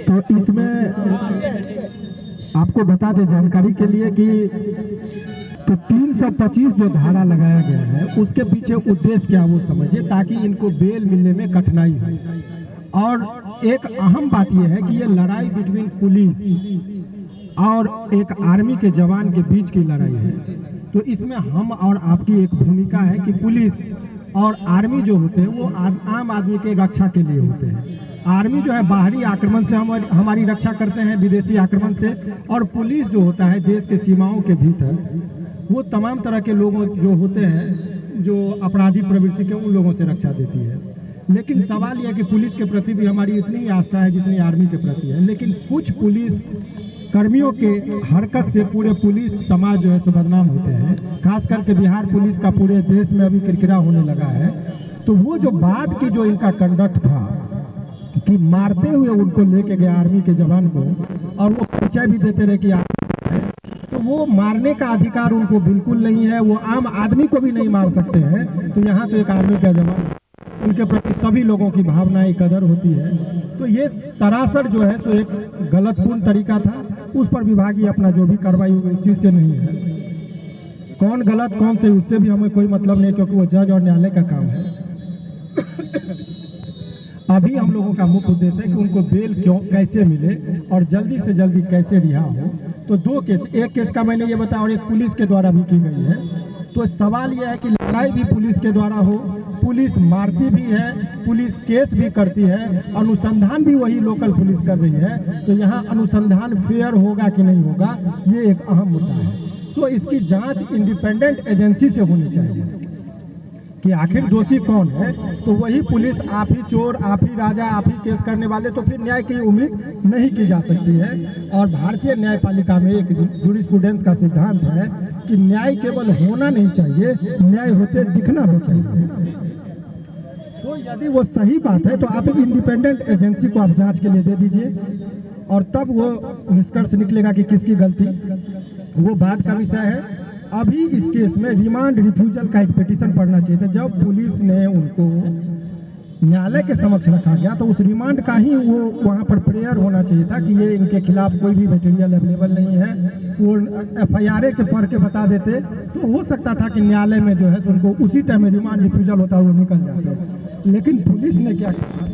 तो इसमें आपको बता दें जानकारी के लिए कि तो 325 जो धारा लगाया गया है उसके पीछे उद्देश्य क्या वो समझिए, ताकि इनको बेल मिलने में कठिनाई हो। और एक अहम बात यह है कि ये लड़ाई बिटवीन पुलिस और एक आर्मी के जवान के बीच की लड़ाई है। तो इसमें हम और आपकी एक भूमिका है कि पुलिस और आर्मी जो होते हैं वो आम आदमी के रक्षा के लिए होते हैं। आर्मी जो है बाहरी आक्रमण से हमारी रक्षा करते हैं, विदेशी आक्रमण से, और पुलिस जो होता है देश के सीमाओं के भीतर वो तमाम तरह के लोगों जो होते हैं जो अपराधी प्रवृत्ति के उन लोगों से रक्षा देती है। लेकिन सवाल यह है कि पुलिस के प्रति भी हमारी इतनी ही आस्था है जितनी आर्मी के प्रति है। लेकिन कुछ पुलिस कर्मियों के हरकत से पूरे पुलिस समाज जो है सो बदनाम होते हैं। खास करके बिहार पुलिस का पूरे देश में अभी किरकिरा होने लगा है। तो वो जो बाद की जो इनका कंडक्ट था कि मारते हुए उनको लेके गए आर्मी के जवान को, और वो परिचय भी देते रहे कि तो वो मारने का अधिकार उनको बिल्कुल नहीं है। वो आम आदमी को भी नहीं मार सकते हैं। तो यहाँ तो एक आर्मी का जवान, उनके प्रति सभी लोगों की भावनाएं कदर होती है। तो ये सरासर जो है सो एक गलतपूर्ण तरीका था। उस पर विभागीय अपना जो भी कार्रवाई होगी उस चीज से नहीं है। कौन गलत कौन से उससे भी हमें कोई मतलब नहीं, क्योंकि वो जज और न्यायालय का काम है। अभी हम लोगों का मुख्य उद्देश्य है कि उनको बेल कैसे मिले और जल्दी से जल्दी कैसे रिहा हो। तो दो केस, एक केस का मैंने ये बताया और एक पुलिस के द्वारा भी की गई है। तो सवाल यह है कि लड़ाई भी पुलिस के द्वारा हो, पुलिस मारती भी है, पुलिस केस भी करती है, अनुसंधान भी वही लोकल पुलिस कर रही है। तो यहाँ अनुसंधान फेयर होगा कि नहीं होगा, ये एक अहम मुद्दा है। तो इसकी जांच इंडिपेंडेंट एजेंसी से होनी चाहिए कि आखिर दोषी कौन है। तो वही पुलिस आप ही चोर, आप ही राजा, आप ही केस करने वाले, तो फिर न्याय की उम्मीद नहीं की जा सकती है। और भारतीय न्यायपालिका में एक जूरिस्प्रूडेंस का सिद्धांत है कि न्याय केवल होना नहीं चाहिए, न्याय होते दिखना भी चाहिए। तो यदि वो सही बात है तो आप इंडिपेंडेंट एजेंसी को आप जांच के लिए दे दीजिए, और तब वो निष्कर्ष निकलेगा कि किसकी गलती, वो बात का विषय है। अभी इस केस में रिमांड रिफ्यूजल का एक पिटीशन पढ़ना चाहिए था। जब पुलिस ने उनको न्यायालय के समक्ष रखा गया तो उस रिमांड का ही वो वहाँ पर प्रेयर होना चाहिए था कि ये इनके खिलाफ कोई भी मटेरियल अवेलेबल नहीं है। वो FIR के पढ़ के बता देते तो हो सकता था कि न्यायालय में जो है उनको उसी टाइम में रिमांड रिफ्यूजल होता वो निकल जाते। लेकिन पुलिस ने क्या किया,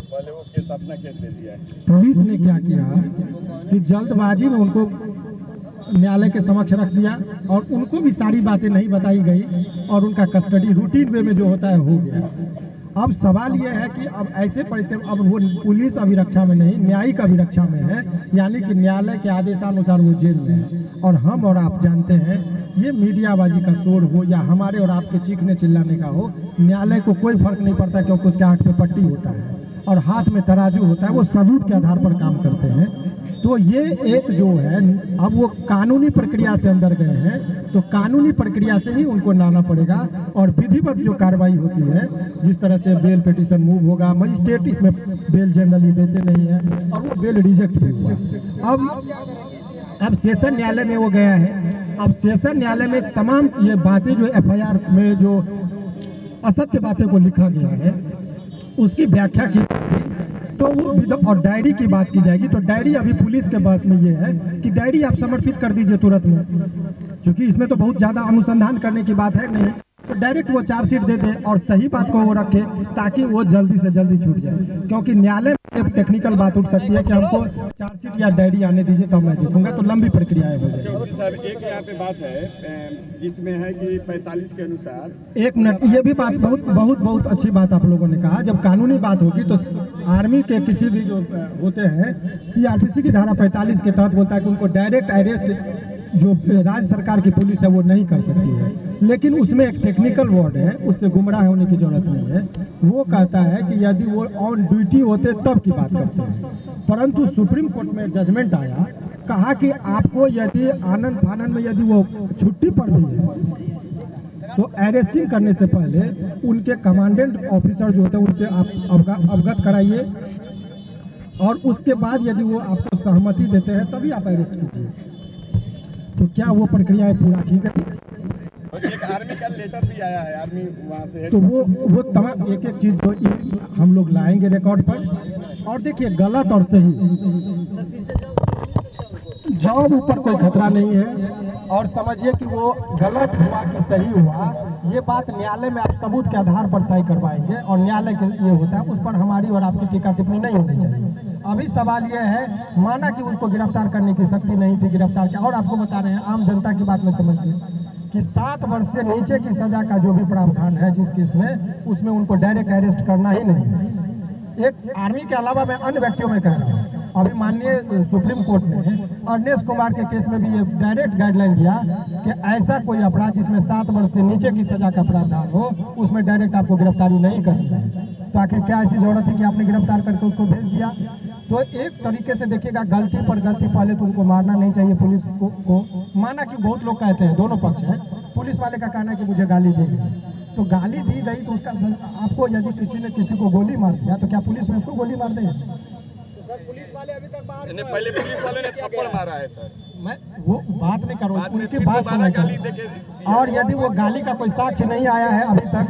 पहले वो केस अपना केस दे दिया है। पुलिस ने क्या किया कि जल्दबाजी में उनको न्यायालय के समक्ष रख दिया और उनको भी सारी बातें नहीं बताई गई और उनका कस्टडी रूटीन वे में जो होता है हो गया। अब सवाल यह है कि अब ऐसे परिस्थिति, अब वो पुलिस अभिरक्षा में नहीं, न्यायिक अभिरक्षा में है, यानी कि न्यायालय के आदेशानुसार वो जेल में है। और हम और आप जानते हैं ये मीडियाबाजी का शोर हो या हमारे और आपके चीखने चिल्लाने का हो, न्यायालय को कोई फर्क नहीं पड़ता, क्योंकि उसके आंख पे पट्टी होता है और हाथ में तराजू होता है। वो सबूत के आधार पर काम करते हैं। तो ये एक जो है, अब वो कानूनी प्रक्रिया से अंदर गए हैं तो कानूनी प्रक्रिया से ही उनको लाना पड़ेगा। और विधिवत जो कार्रवाई होती है, जिस तरह से बेल पिटीशन मूव होगा, मजिस्ट्रेट इसमें बेल जनरली देते नहीं है और वो बेल रिजेक्ट भी हुआ। अब सेशन न्यायालय में वो गया है। अब सेशन न्यायालय में तमाम ये बातें जो FIR में जो असत्य बातें को लिखा गया है उसकी व्याख्या की तो वो और डायरी की बात की जाएगी। तो डायरी अभी पुलिस के पास में ये है कि डायरी आप समर्पित कर दीजिए तुरंत में, क्योंकि इसमें तो बहुत ज़्यादा अनुसंधान करने की बात है नहीं। तो डायरेक्ट वो चार्जशीट दे दे और सही बात को वो रखे ताकि वो जल्दी से जल्दी छूट जाए। क्योंकि न्यायालय में एक टेक्निकल बात उठ सकती है कि हमको चार्जशीट या डायरी आने दीजिए तब मैं देखूंगा, तो लंबी प्रक्रियाएं हो जाएगी। सर एक यहाँ पे बात है जिसमें है कि 45 के अनुसार, एक मिनट, ये भी बात बहुत अच्छी बात आप लोगों ने कहा। जब कानूनी बात होगी तो आर्मी के किसी भी जो होते हैं CRPC की धारा 45 के तहत बोलता है कि उनको डायरेक्ट अरेस्ट जो राज्य सरकार की पुलिस है वो नहीं कर सकती है। लेकिन उसमें एक टेक्निकल वर्ड है, उससे गुमराह होने की जरूरत नहीं है। वो कहता है कि यदि वो ऑन ड्यूटी होते तब की बात करते हैं। परंतु सुप्रीम कोर्ट में जजमेंट आया, कहा कि आपको यदि आनंद फानन में यदि वो छुट्टी पर भी है तो अरेस्टिंग करने से पहले उनके कमांडेंट ऑफिसर जो होते हैं उनसे आप अवगत कराइए और उसके बाद यदि वो आपको सहमति देते हैं तभी आप अरेस्ट कीजिए। तो क्या वो प्रक्रियाएं पूरा की गई? एक आर्मी का लेटर भी आया है, आर्मी वहाँ से है। तो वो तमाम एक एक चीज जो हम लोग लाएंगे रिकॉर्ड पर। और देखिए गलत और सही जॉब ऊपर कोई खतरा नहीं है, और समझिए कि वो गलत हुआ कि सही हुआ, ये बात न्यायालय में आप सबूत के आधार पर तय करवाएंगे, और न्यायालय के ये होता है, उस पर हमारी और आपकी टीका टिप्पणी नहीं होनी चाहिए। अभी सवाल ये है, माना कि उसको गिरफ्तार करने की शक्ति नहीं थी, गिरफ्तार किया, और आपको बता रहे हैं आम जनता की बात में समझिए कि 7 वर्ष से नीचे की सजा का जो भी प्रावधान है जिस केस में, उसमें उनको डायरेक्ट अरेस्ट करना ही नहीं है। एक आर्मी के अलावा मैं अन्य व्यक्तियों में कह रहा हूँ, अभी माननीय सुप्रीम कोर्ट ने अरनेश कुमार के केस में भी ये डायरेक्ट गाइडलाइन दिया कि ऐसा कोई अपराध जिसमें 7 वर्ष से नीचे की सजा का प्रावधान हो, उसमें डायरेक्ट आपको गिरफ्तारी नहीं करनी है। तो आखिर क्या ऐसी जरूरत है कि आपने गिरफ्तार करके उसको भेज दिया? तो एक तरीके से देखिएगा, गलती पर गलती, पहले तो उनको मारना नहीं चाहिए पुलिस को। माना कि बहुत लोग कहते हैं, दोनों पक्ष है, पुलिस वाले का कहना है कि मुझे गाली दी गई, तो गाली दी गई तो उसका आपको यदि किसी ने किसी को गोली मार दिया तो क्या पुलिस में उसको गोली मार देगी? पुलिस वाले अभी तक बाहर पहले पुलिस वाले ने थप्पड़ मारा है सर। मैं वो बात नहीं कर रहा हूँ, उनकी बात को नहीं कर रहा। और यदि वो गाली का कोई साक्ष्य नहीं आया है अभी तक,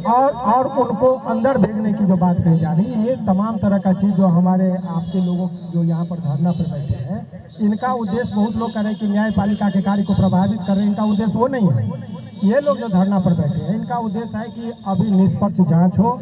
और उनको अंदर भेजने की जो बात कही जा रही है, ये तमाम तरह का चीज़ जो हमारे आपके लोगों जो यहाँ पर धरना पर बैठे हैं, इनका उद्देश्य, बहुत लोग कह रहे हैं कि न्यायपालिका के कार्य को प्रभावित कर रहे हैं, इनका उद्देश्य वो नहीं है। ये लोग जो धरना पर बैठे हैं, इनका उद्देश्य है कि अभी निष्पक्ष जांच हो,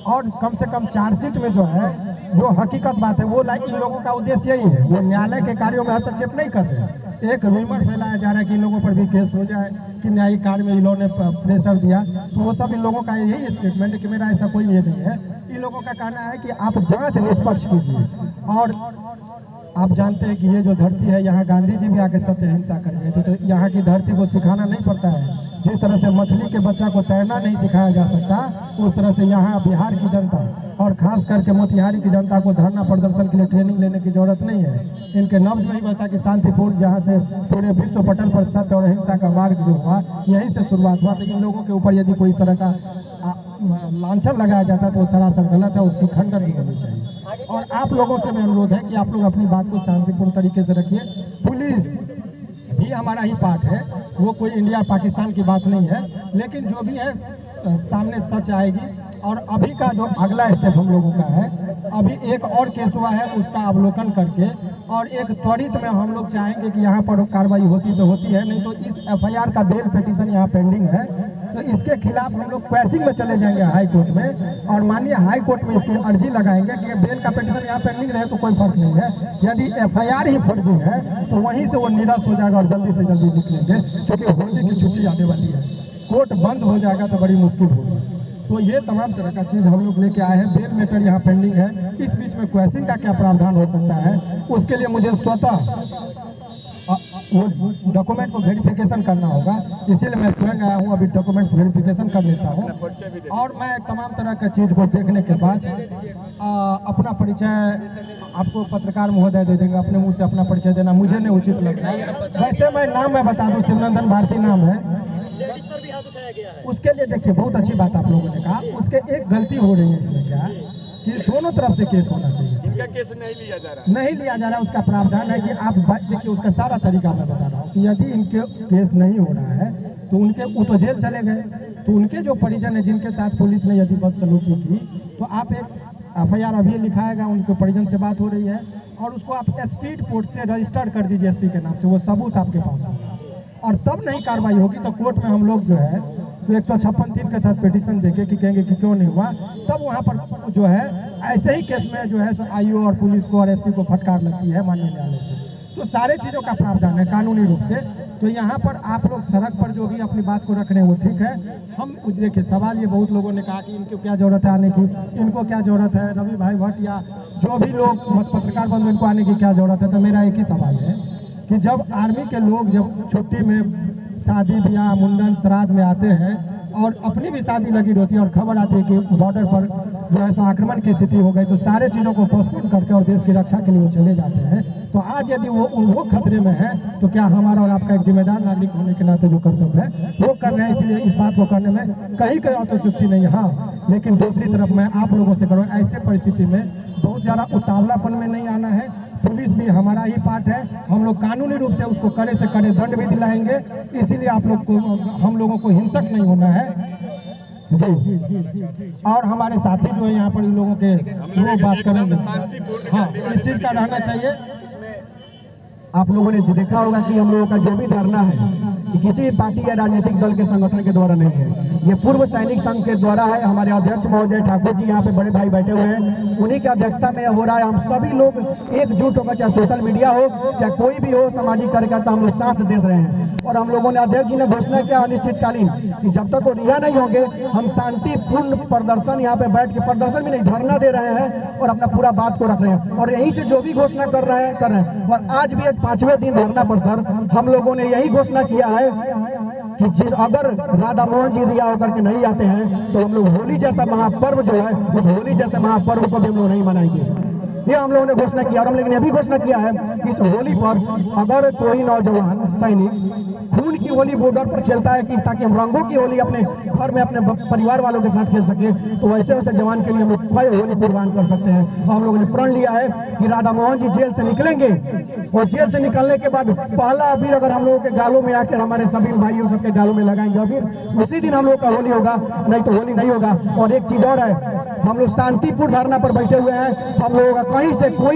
और कम से कम चार्जशीट में जो है, जो हकीकत बात है वो इन लोगों का उद्देश्य यही है। वो न्यायालय के कार्यों में हस्तक्षेप नहीं कर रहे हैं। एक रूमर फैलाया जा रहा है कि इन लोगों पर भी केस हो जाए, कि न्यायिक कार्य में इन लोगों ने प्रेशर दिया, तो वो सब इन लोगों का यही स्टेटमेंट है कि मेरा ऐसा कोई ये नहीं है। इन लोगों का कहना है कि आप जांच निष्पक्ष कीजिए। और आप जानते हैं कि ये जो धरती है, यहाँ गांधी जी भी आके सत्य अहिंसा कर गए थे, तो यहाँ की धरती को सिखाना नहीं पड़ता है। जिस तरह से मछली के बच्चा को तैरना नहीं सिखाया जा सकता, उस तरह से यहाँ बिहार की जनता और खास करके मोतिहारी की जनता को धरना प्रदर्शन के लिए ट्रेनिंग लेने की जरूरत नहीं है। इनके नब्ज में ही बता कि शांतिपूर्ण, जहाँ से पूरे विश्व पटल पर सत्य और अहिंसा का मार्ग जो हुआ, यहीं से शुरुआत हुआ। लेकिन लोगों के ऊपर यदि कोई इस तरह का लांछन लगाया जाता है तो वो सरासर गलत है, उसकी खंडन भी होनी चाहिए। और आप लोगों से मैं अनुरोध है कि आप लोग अपनी बात को शांतिपूर्ण तरीके से रखिए। पुलिस भी हमारा ही पार्ट है, वो कोई इंडिया पाकिस्तान की बात नहीं है, लेकिन जो भी है सामने सच आएगी। और अभी का जो अगला स्टेप हम लोगों का है, अभी एक और केस हुआ है, उसका अवलोकन करके और एक त्वरित में हम लोग चाहेंगे कि यहाँ पर कार्रवाई होती तो होती है, नहीं तो इस एफआईआर का बेल पिटीशन यहाँ पेंडिंग है, तो इसके खिलाफ हम लोग क्वेसिंग में चले जाएंगे हाई कोर्ट में, और माननीय हाई कोर्ट में इसकी अर्जी लगाएंगे कि बेल का पिटीशन यहाँ पेंडिंग रहे तो कोई फर्क नहीं है। यदि एफआईआर ही फर्जी है तो वहीं से वो निरस्त हो जाएगा और जल्दी से जल्दी निकलेंगे, क्योंकि होली की छुट्टी आने वाली है। कोर्ट बंद हो जाएगा तो बड़ी मुश्किल होगी। तो ये तमाम तरह का चीज़ हम लोग लेके आए हैं। बेल मैटर यहाँ पेंडिंग है, इस बीच में क्वेश्चन का क्या प्रावधान हो सकता है, उसके लिए मुझे स्वतः वो डॉक्यूमेंट को वेरिफिकेशन करना होगा, इसीलिए मैं स्वयं आया हूँ। अभी डॉक्यूमेंट्स वेरिफिकेशन कर लेता हूँ, और मैं तमाम तरह का चीज़ को देखने के बाद अपना परिचय आपको पत्रकार महोदय दे देंगे। अपने मुँह से अपना परिचय देना मुझे नहीं उचित लगता है। वैसे मैं बता दूँ, शिवनंदन भारती नाम है। उसके लिए देखिए, बहुत अच्छी बात आप लोगों ने कहा। उसके एक गलती हो रही है इसमें, क्या कि दोनों तरफ से केस होना चाहिए। इनका केस नहीं लिया जा रहा, उसका प्रावधान है कि आप देखिए, उसका सारा तरीका मैं बता रहा हूँ कि यदि इनके केस नहीं हो रहा है तो वो तो जेल चले गए, तो उनके जो परिजन है जिनके साथ पुलिस ने यदि बदसलूकी की, तो आप एक एफआईआर अभी लिखाएगा, उनके परिजन से बात हो रही है, और उसको आप स्पीड पोर्ट से रजिस्टर्ड कर दीजिए एसपी के नाम से, वो सबूत आपके पास होगा। और तब नहीं कार्रवाई होगी तो कोर्ट में हम लोग जो है तो 156(3) के साथ पिटीशन देके कि कहेंगे कि क्यों नहीं हुआ, तब वहाँ पर जो है ऐसे ही केस में जो है सो आईओ और पुलिस को और एसपी को फटकार लगती है माननीय न्यायालय से। तो सारे चीज़ों का प्रावधान है कानूनी रूप से। तो यहाँ पर आप लोग सड़क पर जो भी अपनी बात को रख रहे हैं वो ठीक है। हम देखिए, सवाल ये बहुत लोगों ने कहा कि इनको क्या जरूरत है आने की, इनको क्या जरूरत है, रवि भाई भट्ट या जो भी लोग पत्रकार बंधु, इनको आने की क्या जरूरत है। तो मेरा एक ही सवाल है कि जब आर्मी के लोग जब छुट्टी में शादी ब्याह मुंडन श्राद्ध में आते हैं और अपनी भी शादी लगी होती है और खबर आती है कि बॉर्डर पर जो है सो आक्रमण की स्थिति हो गई, तो सारे चीज़ों को पोस्टपोन करके और देश की रक्षा के लिए वो चले जाते हैं। तो आज यदि वो खतरे में है तो क्या हमारा और आपका एक जिम्मेदार नागरिक होने के नाते जो कर्तव्य है वो कर रहे हैं। इसलिए इस बात को करने में कहीं ऑटोचुक्ति नहीं है। हाँ, लेकिन दूसरी तरफ मैं आप लोगों से करूँ, ऐसे परिस्थिति में बहुत ज़्यादा उतावलापन में नहीं आना है। पुलिस भी हमारा ही पार्ट है। हम लोग कानूनी रूप से उसको कड़े से कड़े दंड भी दिलाएंगे। इसीलिए आप लोग को, हम लोगों को हिंसक नहीं होना है जी। और हमारे साथी जो है यहाँ पर इन लोगों के वो बात करेंगे। हाँ, इस चीज़ का रहना चाहिए। आप लोगों ने देखा होगा कि हम लोगों का जो भी धरना है कि किसी भी पार्टी या राजनीतिक दल के संगठन के द्वारा नहीं है, ये पूर्व सैनिक संघ के द्वारा है। हमारे अध्यक्ष महोदय ठाकुर जी यहाँ पे बड़े भाई बैठे हुए हैं, उन्हीं की अध्यक्षता में हो रहा है। हम सभी लोग एकजुट होकर, चाहे सोशल मीडिया हो चाहे कोई भी हो सामाजिक कार्यकर्ता, हम लोग साथ दे रहे हैं। और हम लोगों ने अध्यक्ष जी ने घोषणा किया अनिश्चितकालीन कि जब तक वो रिहा नहीं होंगे हम शांतिपूर्ण प्रदर्शन यहाँ पे बैठ के, प्रदर्शन भी नहीं धरना दे रहे हैं और अपना पूरा बात को रख रहे हैं। और यहीं से जो भी घोषणा कर रहे हैं। और आज भी 5वें दिन धरना पर सर हम लोगों ने यही घोषणा किया है कि अगर राधा मोहन जी रिहा होकर के नहीं आते हैं तो हम लोग होली जैसा महापर्व जो है, उस होली जैसे महापर्व को भी हम लोग नहीं मनाएंगे। ये हम लोगों ने घोषणा किया। और हम लोगों ने अभी घोषणा किया है कि इस होली पर अगर कोई नौजवान सैनिक खून की होली बॉर्डर पर खेलता है कि ताकि हम रंगों की होली अपने घर में अपने परिवार वालों के साथ खेल सके, तो वैसे वैसे जवान के लिए हम लोग कई होली कुर्बान कर सकते हैं। और हम लोगों ने प्रण लिया है कि राधा मोहन जी जेल से निकलेंगे और जेल से निकलने के बाद पहला अबीर अगर हम लोगों के गालों में आकर हमारे सभी भाइयों सबके गालों में लगाएंगे अबीर, उसी दिन हम लोग का होली होगा, नहीं तो होली नहीं होगा। और एक चीज और है, हम लोग शांतिपूर्ण धरना पर बैठे हुए हैं। हम लोगों का कहीं से कोई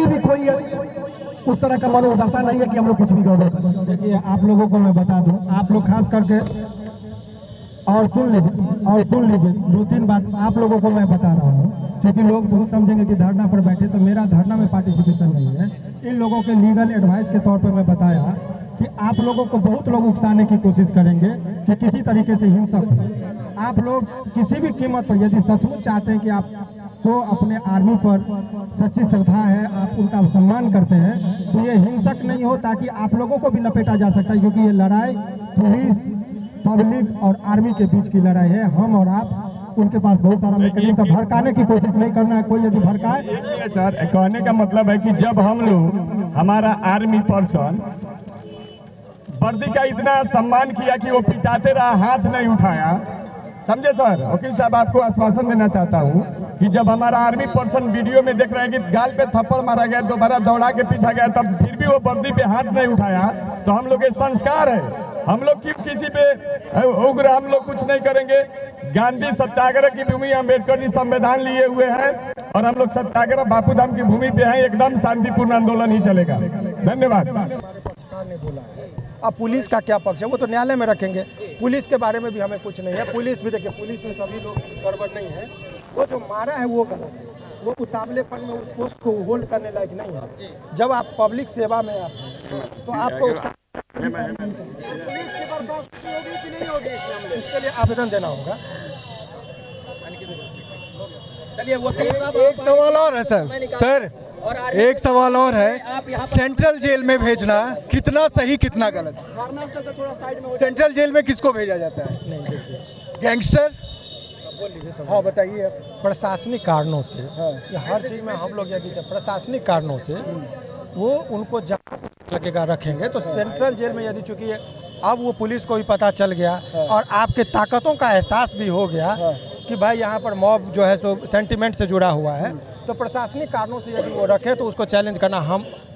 उस तरह का मनोदशा नहीं है कि हम लोग कुछ भी गड़बड़ करें। देखिए आप लोगों को मैं बता दूं, आप लोग खास करके और सुन लीजिए 2-3 बात आप लोगों को मैं बता रहा हूँ, क्योंकि लोग बहुत समझेंगे कि धरना पर बैठे तो मेरा धरना में पार्टिसिपेशन नहीं है। इन लोगों के लीगल एडवाइस के तौर पर मैं बताया कि आप लोगों को बहुत लोग उकसाने की कोशिश करेंगे कि किसी तरीके से हिंसक हो। आप लोग किसी भी कीमत पर यदि सचमुच चाहते हैं कि आप को अपने आर्मी पर सच्ची श्रद्धा है, आप उनका सम्मान करते हैं, तो ये हिंसक नहीं हो, ताकि आप लोगों को भी लपेटा जा सकता है। क्योंकि ये लड़ाई पुलिस, पब्लिक और आर्मी के बीच की लड़ाई है। हम और आप, उनके पास बहुत सारा मैकेनिज्म, तो भड़काने की कोशिश नहीं करना है। कोई यदि भड़काए, सर कहने का मतलब है कि जब हम लोग हमारा आर्मी पर्सन वर्दी का इतना सम्मान किया कि वो पिटाते रहा, हाथ नहीं उठाया, समझे सर। वकील साहब आपको आश्वासन देना चाहता हूँ कि जब हमारा आर्मी पर्सन वीडियो में देख रहे हैं कि गाल पे थप्पड़ मारा गया, दोबारा दौड़ा के पीछा गया, तब फिर भी वो वर्दी पे हाथ नहीं उठाया, तो हम लोग के संस्कार है। हम लोग क्यों किसी पे उग्र हम लोग कुछ नहीं करेंगे। गांधी सत्याग्रह की भूमि, अम्बेडकर जी संविधान लिए हुए हैं और हम लोग सत्याग्रह बापू धाम की भूमि पे हैं। एकदम शांतिपूर्ण आंदोलन ही चलेगा। धन्यवाद। अब पुलिस का क्या पक्ष है वो तो न्यायालय में रखेंगे। पुलिस के बारे में भी हमें कुछ नहीं है। पुलिस भी देखिए, पुलिस में सभी लोग गड़बड़ नहीं है। वो जो मारा है वो गलत है, वो उतावलेपन में उस पोस्ट को होल्ड करने लायक नहीं है। जब आप पब्लिक सेवा में आते हैं तो आपको पुलिस की बर्खास्तगी होगी कि नहीं होगी, इसके लिए आवेदन देना होगा। एक सवाल और है सर एक सवाल और है, सेंट्रल जेल में भेजना कितना सही कितना गलत? थोड़ा साइड में सेंट्रल जेल में किसको भेजा जाता है? नहीं, देखिए गैंगस्टर। बोल लीजिए तो। हाँ बताइए। प्रशासनिक कारणों से ये हर चीज़ में हम लोग यदि प्रशासनिक कारणों से वो उनको जहाँ लगेगा रखेंगे। तो सेंट्रल जेल में यदि चूँकि अब वो पुलिस को भी पता चल गया और आपके ताकतों का एहसास भी हो गया कि भाई यहाँ पर मॉब जो है सो सेंटिमेंट से जुड़ा हुआ है, तो प्रशासनिक कारणों से यदि वो रखे तो उसको चैलेंज करना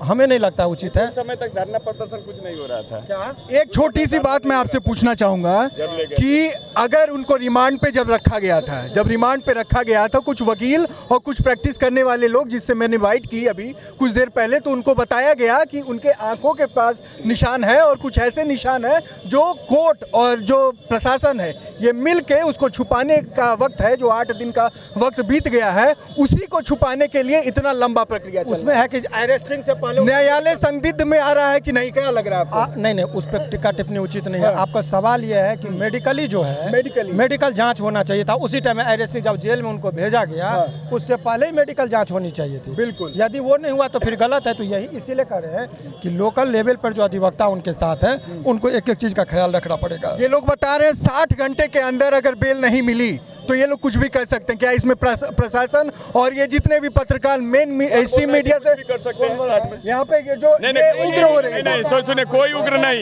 हमें नहीं लगता उचित है। समय तक धरना प्रदर्शन कुछ नहीं हो रहा था। क्या एक छोटी सी बात मैं आपसे पूछना चाहूँगा कि अगर उनको रिमांड पे जब रखा गया था, जब रिमांड पे रखा गया था, कुछ वकील और कुछ प्रैक्टिस करने वाले लोग जिससे मैंने बात की अभी कुछ देर पहले, तो उनको बताया गया कि उनके आंखों के पास निशान है और कुछ ऐसे निशान है जो कोर्ट और जो प्रशासन है ये मिल के उसको छुपाने का वक्त है, जो 8 दिन का वक्त बीत गया है, उसी को छुपाने के लिए इतना लंबा प्रक्रिया चल उसमें है कि अरेस्टिंग से पहले न्यायालय संदिग्ध में आ रहा है कि नहीं? क्या लग रहा है आपको? नहीं, उस पर टिक्का टिप्पणी उचित नहीं है। आपका सवाल यह है कि मेडिकली जो है मेडिकल जांच होना चाहिए था उसी टाइम। अरेस्टिंग जब जेल में उनको भेजा गया उससे पहले ही मेडिकल जांच होनी चाहिए थी। बिल्कुल। यदि वो नहीं हुआ तो फिर गलत है। तो यही इसीलिए कह रहे हैं कि लोकल लेवल पर जो अधिवक्ता उनके साथ है उनको एक एक चीज़ का ख्याल रखना पड़ेगा। ये लोग बता रहे हैं 60 घंटे के अंदर अगर बेल नहीं मिली तो ये लोग कुछ भी कर सकते हैं क्या? इसमें प्रशासन और ये जितने भी पत्रकार मेन स्ट्रीम मीडिया से कर सकते हैं यहाँ पे ये जो ये उग्र हो रहे हैं। नहीं सुने, कोई उग्र नहीं,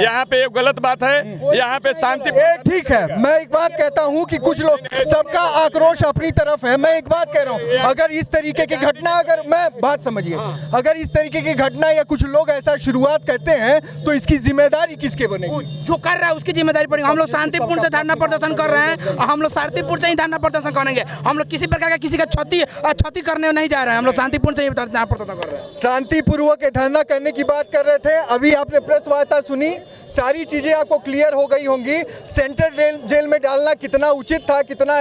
यहाँ पे एक गलत बात है, यहाँ पे शांति। ठीक है, मैं एक बात कहता हूँ कि कुछ लोग, सबका आक्रोश अपनी तरफ है। मैं एक बात कह रहा हूँ, अगर इस तरीके की घटना, अगर मैं बात समझिए, अगर इस तरीके की घटना या कुछ लोग ऐसा शुरुआत करते हैं तो इसकी जिम्मेदारी किसके बनेगी? जो कर रहा है उसकी जिम्मेदारी पड़ेगी। हम लोग शांतिपूर्ण से धरना प्रदर्शन कर रहे हैं और हम लोग शांतिपूर्ण से ही धरना प्रदर्शन करेंगे। हम लोग किसी प्रकार का किसी का क्षति करने नहीं जा रहे हैं। हम लोग शांतिपूर्ण से ही धरना प्रदर्शन कर रहे हैं। शांतिपूर्वक धरना करने की बात कर रहे थे। अभी आपने प्रेस वार्ता सुनी, सारी चीजें आपको क्लियर हो गई होंगी। सेंट्रल जेल में डालना कितना उचित था, कितना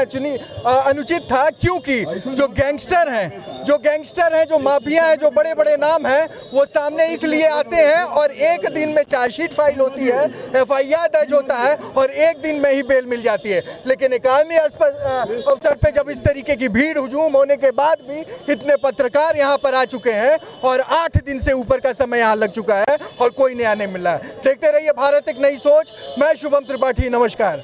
अनुचित था, क्योंकि जो गैंगस्टर हैं, जो माफिया हैं, जो बड़े बड़े नाम हैं, वो सामने इसलिए आते हैं और एक दिन में चार्जशीट फाइल होती है, FIR दर्ज होता है और एक दिन में ही बेल मिल जाती है। लेकिन एक आर्मी अवसर पे जब इस तरीके की भीड़ हुजूम होने के बाद भी इतने पत्रकार यहाँ पर आ चुके हैं और 8 दिन से ऊपर का समय यहाँ लग चुका है और कोई नया नहीं मिला है। देखते रहिए भारत एक नई सोच। मैं शुभम त्रिपाठी, नमस्कार।